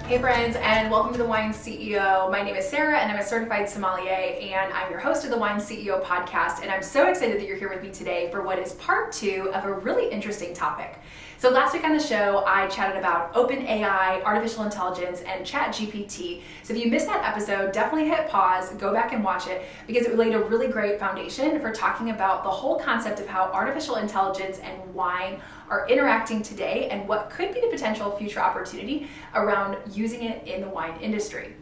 Hey friends, and welcome to The Wine CEO. My name is Sarah and I'm a certified sommelier, and I'm your host of the Wine CEO podcast, and I'm so excited that you're here with me today for what is part 2 of a really interesting topic. So last week on the show, I chatted about OpenAI, artificial intelligence, and ChatGPT. So if you missed that episode, definitely hit pause, go back and watch it, because it laid a really great foundation for talking about the whole concept of how artificial intelligence and wine are interacting today and what could be the potential future opportunity around using it in the wine industry.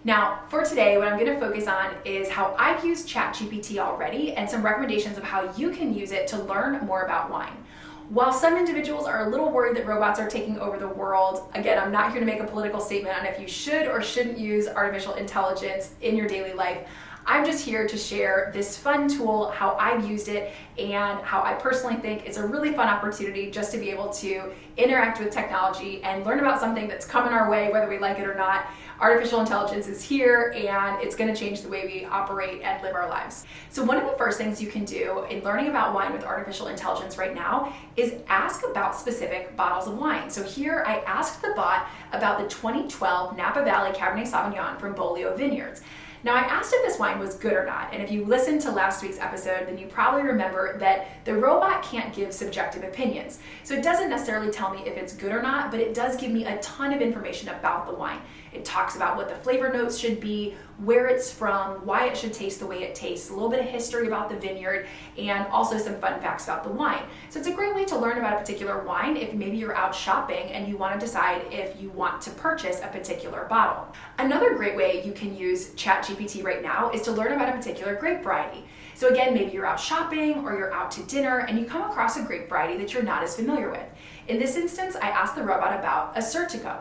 Now, for today, what I'm going to focus on is how I've used ChatGPT already and some recommendations of how you can use it to learn more about wine. While some individuals are a little worried that robots are taking over the world, again, I'm not here to make a political statement on if you should or shouldn't use artificial intelligence in your daily life. I'm just here to share this fun tool, how I've used it, and how I personally think it's a really fun opportunity just to be able to interact with technology and learn about something that's coming our way, whether we like it or not. Artificial intelligence is here, and it's going to change the way we operate and live our lives. So one of the first things you can do in learning about wine with artificial intelligence right now is ask about specific bottles of wine. So here I asked the bot about the 2012 Napa Valley Cabernet Sauvignon from Beaulieu Vineyards. Now, I asked if this wine was good or not, and if you listened to last week's episode, then you probably remember that the robot can't give subjective opinions. So it doesn't necessarily tell me if it's good or not, but it does give me a ton of information about the wine. It talks about what the flavor notes should be, where it's from, why it should taste the way it tastes, a little bit of history about the vineyard, and also some fun facts about the wine. So it's a great way to learn about a particular wine if maybe you're out shopping and you want to decide if you want to purchase a particular bottle. Another great way you can use ChatGPT right now is to learn about a particular grape variety. So again, maybe you're out shopping or you're out to dinner and you come across a grape variety that you're not as familiar with. In this instance, I asked the robot about Assyrtiko.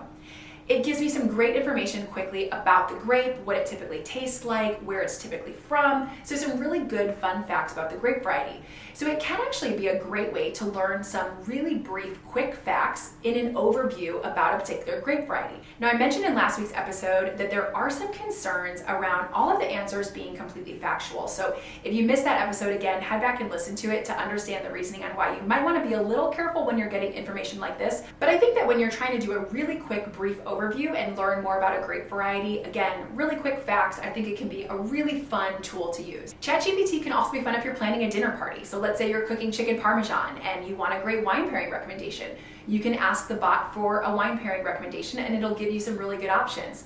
It gives me some great information quickly about the grape, what it typically tastes like, where it's typically from, so some really good fun facts about the grape variety. So it can actually be a great way to learn some really brief, quick facts in an overview about a particular grape variety. Now, I mentioned in last week's episode that there are some concerns around all of the answers being completely factual. So if you missed that episode, again, head back and listen to it to understand the reasoning on why you might want to be a little careful when you're getting information like this. But I think that when you're trying to do a really quick, brief overview and learn more about a grape variety, again, really quick facts, I think it can be a really fun tool to use. ChatGPT can also be fun if you're planning a dinner party. So let's say you're cooking chicken parmesan and you want a great wine pairing recommendation. You can ask the bot for a wine pairing recommendation and it'll give you some really good options.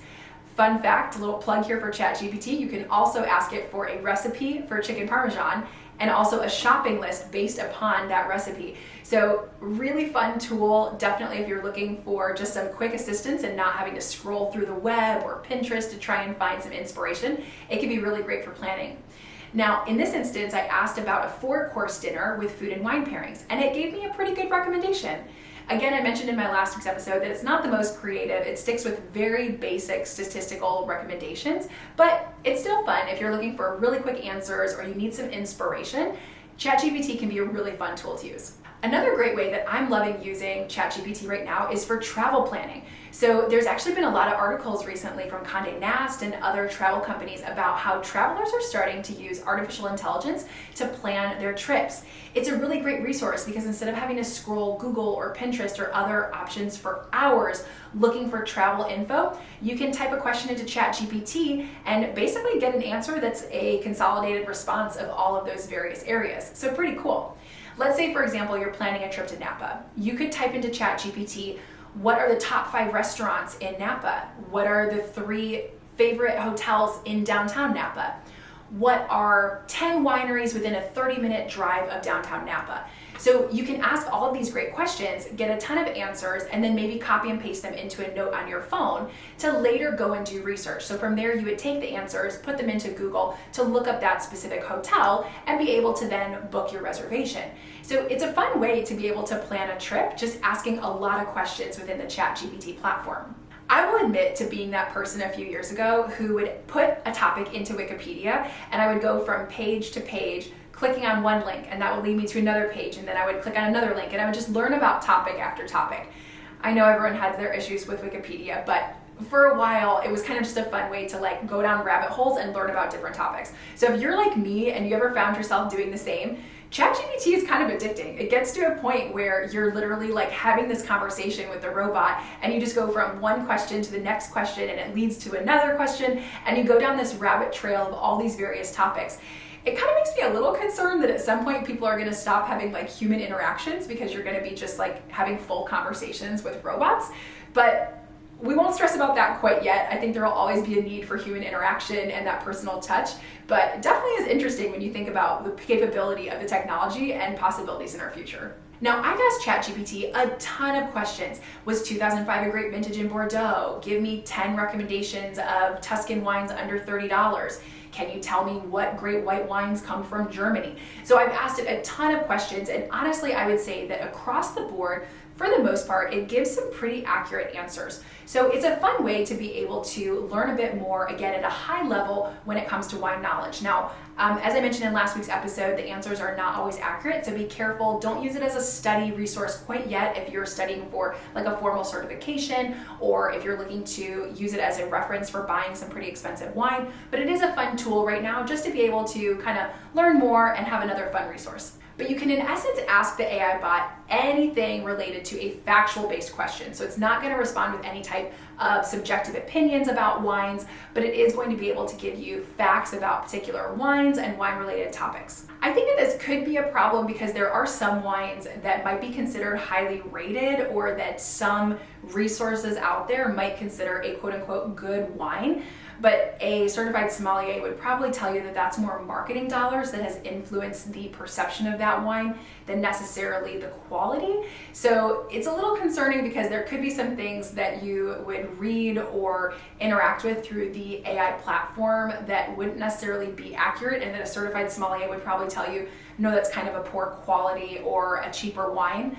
Fun fact, a little plug here for ChatGPT, you can also ask it for a recipe for chicken parmesan and also a shopping list based upon that recipe. So really fun tool, definitely if you're looking for just some quick assistance and not having to scroll through the web or Pinterest to try and find some inspiration. It can be really great for planning. Now, in this instance, I asked about a 4-course dinner with food and wine pairings, and it gave me a pretty good recommendation. Again, I mentioned in my last week's episode that it's not the most creative. It sticks with very basic statistical recommendations, but it's still fun if you're looking for really quick answers or you need some inspiration. ChatGPT can be a really fun tool to use. Another great way that I'm loving using ChatGPT right now is for travel planning. So there's actually been a lot of articles recently from Condé Nast and other travel companies about how travelers are starting to use artificial intelligence to plan their trips. It's a really great resource because instead of having to scroll Google or Pinterest or other options for hours looking for travel info, you can type a question into ChatGPT and basically get an answer that's a consolidated response of all of those various areas. So pretty cool. Let's say, for example, you're planning a trip to Napa. You could type into ChatGPT, what are the top 5 restaurants in Napa? What are the 3 favorite hotels in downtown Napa? What are 10 wineries within a 30-minute drive of downtown Napa? So you can ask all of these great questions, get a ton of answers, and then maybe copy and paste them into a note on your phone to later go and do research. So from there, you would take the answers, put them into Google to look up that specific hotel and be able to then book your reservation. So it's a fun way to be able to plan a trip, just asking a lot of questions within the ChatGPT platform. I will admit to being that person a few years ago who would put a topic into Wikipedia and I would go from page to page clicking on one link, and that would lead me to another page, and then I would click on another link and I would just learn about topic after topic. I know everyone has their issues with Wikipedia, but for a while it was kind of just a fun way to like go down rabbit holes and learn about different topics. So if you're like me and you ever found yourself doing the same, ChatGPT is kind of addicting. It gets to a point where you're literally like having this conversation with the robot and you just go from one question to the next question and it leads to another question and you go down this rabbit trail of all these various topics. It kind of makes me a little concerned that at some point people are going to stop having like human interactions because you're going to be just like having full conversations with robots. But we won't stress about that quite yet. I think there will always be a need for human interaction and that personal touch, but it definitely is interesting when you think about the capability of the technology and possibilities in our future. Now, I've asked ChatGPT a ton of questions. Was 2005 a great vintage in Bordeaux? Give me 10 recommendations of Tuscan wines under $30. Can you tell me what great white wines come from Germany? So I've asked it a ton of questions, and honestly, I would say that across the board, for the most part, it gives some pretty accurate answers. So it's a fun way to be able to learn a bit more, again, at a high level when it comes to wine knowledge. Now, as I mentioned in last week's episode, the answers are not always accurate, so be careful. Don't use it as a study resource quite yet if you're studying for like a formal certification or if you're looking to use it as a reference for buying some pretty expensive wine. But it is a fun tool right now just to be able to kind of learn more and have another fun resource. But you can, in essence, ask the AI bot anything related to a factual-based question. So it's not going to respond with any type of subjective opinions about wines, but it is going to be able to give you facts about particular wines and wine-related topics. I think that this could be a problem because there are some wines that might be considered highly rated or that some resources out there might consider a quote-unquote good wine. But a certified sommelier would probably tell you that that's more marketing dollars that has influenced the perception of that wine than necessarily the quality. So it's a little concerning because there could be some things that you would read or interact with through the AI platform that wouldn't necessarily be accurate, and that a certified sommelier would probably tell you, no, that's kind of a poor quality or a cheaper wine.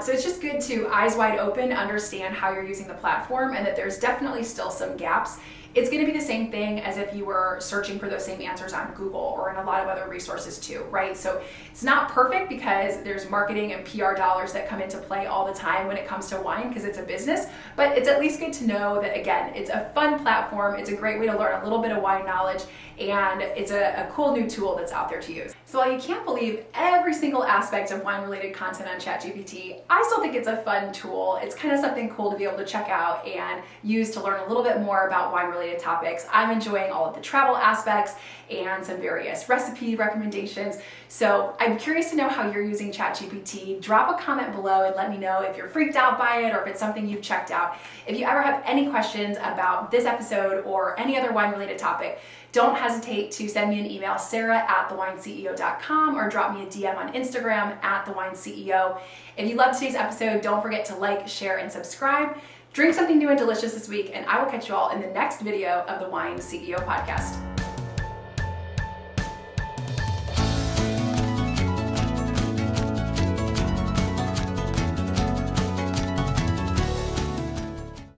So it's just good to eyes wide open, understand how you're using the platform and that there's definitely still some gaps. It's going to be the same thing as if you were searching for those same answers on Google or in a lot of other resources too, right? So it's not perfect because there's marketing and PR dollars that come into play all the time when it comes to wine because it's a business, but it's at least good to know that, again, it's a fun platform. It's a great way to learn a little bit of wine knowledge, and it's a cool new tool that's out there to use. So while you can't believe every single aspect of wine-related content on ChatGPT, I still think it's a fun tool. It's kind of something cool to be able to check out and use to learn a little bit more about wine-related topics. I'm enjoying all of the travel aspects and some various recipe recommendations. So I'm curious to know how you're using ChatGPT. Drop a comment below and let me know if you're freaked out by it or if it's something you've checked out. If you ever have any questions about this episode or any other wine-related topic, don't hesitate to send me an email, sarah@thewineceo.com, or drop me a DM on Instagram @thewineceo. If you loved today's episode, don't forget to like, share, and subscribe. Drink something new and delicious this week, and I will catch you all in the next video of the Wine CEO podcast.